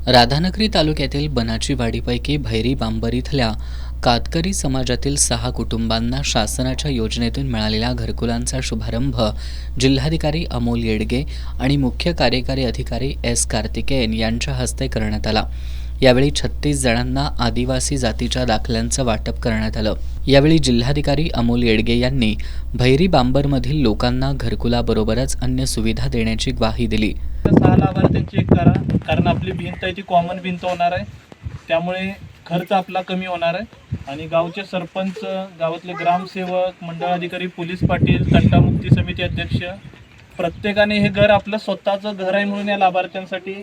राधानगरी तालुक्यातील बनाचीवाडीपैकी भैरी बांबर इथल्या कातकरी समाजातील 6 कुटुंबांना शासनाच्या योजनेतून मिळालेल्या घरकुलांचा शुभारंभ जिल्हाधिकारी अमोल येडगे आणि मुख्य कार्यकारी अधिकारी एस कार्तिकेयन यांच्या हस्ते करण्यात आला। यावेळी 36 जणांना आदिवासी जातीच्या दाखल्यांचं वाटप करण्यात आलं। यावेळी जिल्हाधिकारी अमोल येडगे यांनी भैरी बांबरमधील लोकांना घरकुलाबरोबरच अन्य सुविधा देण्याची ग्वाही दिली। 6 लाभार्थी चेक करा, कारण आपली भिंत आहे ती कॉमन भिंत होणार आहे, त्यामुळे खर्च आपला कमी होणार आहे। आणि गावचे सरपंच, गावातले ग्रामसेवक, मंडळ अधिकारी, पोलीस पाटील, तंटामुक्ती समिती अध्यक्ष, प्रत्येकाने हे घर आपलं स्वतःचं घर आहे म्हणून या लाभार्थ्यांसाठी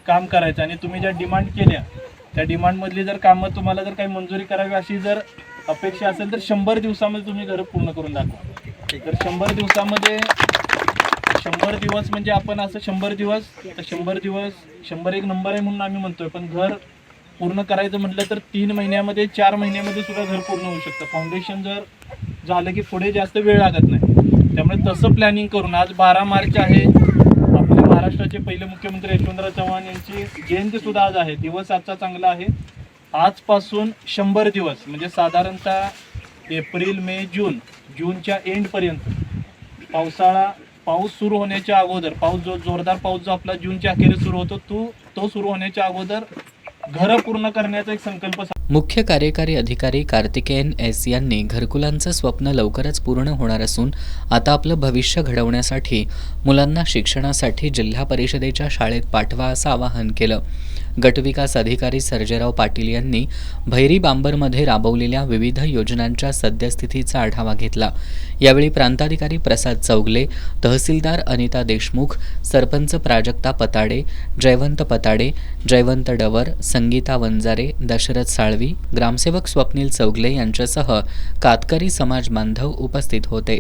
काम करायचं। आणि तुम्ही ज्या डिमांड केल्या त्या डिमांडमधली जर कामं तुम्हाला जर काही मंजुरी करावी अशी जर अपेक्षा असेल तर 100 दिवसामध्ये तुम्ही घर पूर्ण करून दाखवा। तर 100 दिवसामध्ये 100 दिवस म्हणजे आपण असं 100 दिवस तर 100 दिवस 101 नंबर आहे म्हणून आम्ही म्हणतोय, पण घर पूर्ण करायचं म्हटलं तर 3 महिन्यामध्ये 4 महिन्यामध्ये सुद्धा घर पूर्ण होऊ शकतं। फाउंडेशन जर झालं की पुढे जास्त वेळ लागत नाही, त्यामुळे तसं प्लॅनिंग करून आज 12 मार्च आहे, आपल्या महाराष्ट्राचे पहिले मुख्यमंत्री यशवंतराव चव्हाण यांची जयंती सुद्धा आज आहे। दिवस आजचा चांगला आहे। आजपासून 100 दिवस म्हणजे साधारणतः एप्रिल, मे, जूनच्या एंडपर्यंत पाऊस सुरू होण्याच्या अगोदर जोरदार पाऊस जो आपला जूनच्या अखेरीस सुरू होतो तो सुरू होण्याच्या अगोदर घरं पूर्ण करण्याचा एक संकल्प। मुख्य कार्यकारी अधिकारी कार्तिकेयन एस यांनी घरकुलांचं स्वप्न लवकरच पूर्ण होणार असून आता आपलं भविष्य घडवण्यासाठी मुलांना शिक्षणासाठी जिल्हा परिषदेच्या शाळेत पाठवा असं आवाहन केलं। गटविकास अधिकारी सर्जेराव पाटील यांनी भैरी बांबरमध्ये राबवलेल्या विविध योजनांच्या सद्यस्थितीचा आढावा घेतला। यावेळी प्रांताधिकारी प्रसाद चौगले, तहसीलदार अनिता देशमुख, सरपंच प्राजक्ता पताडे, जयवंत पताडे, जयवंत डवर, संगीता वंजारे, दशरथ साळवी, ग्रामसेवक स्वप्नील चौगले यांच्यासह कातकरी समाज बांधव उपस्थित होते।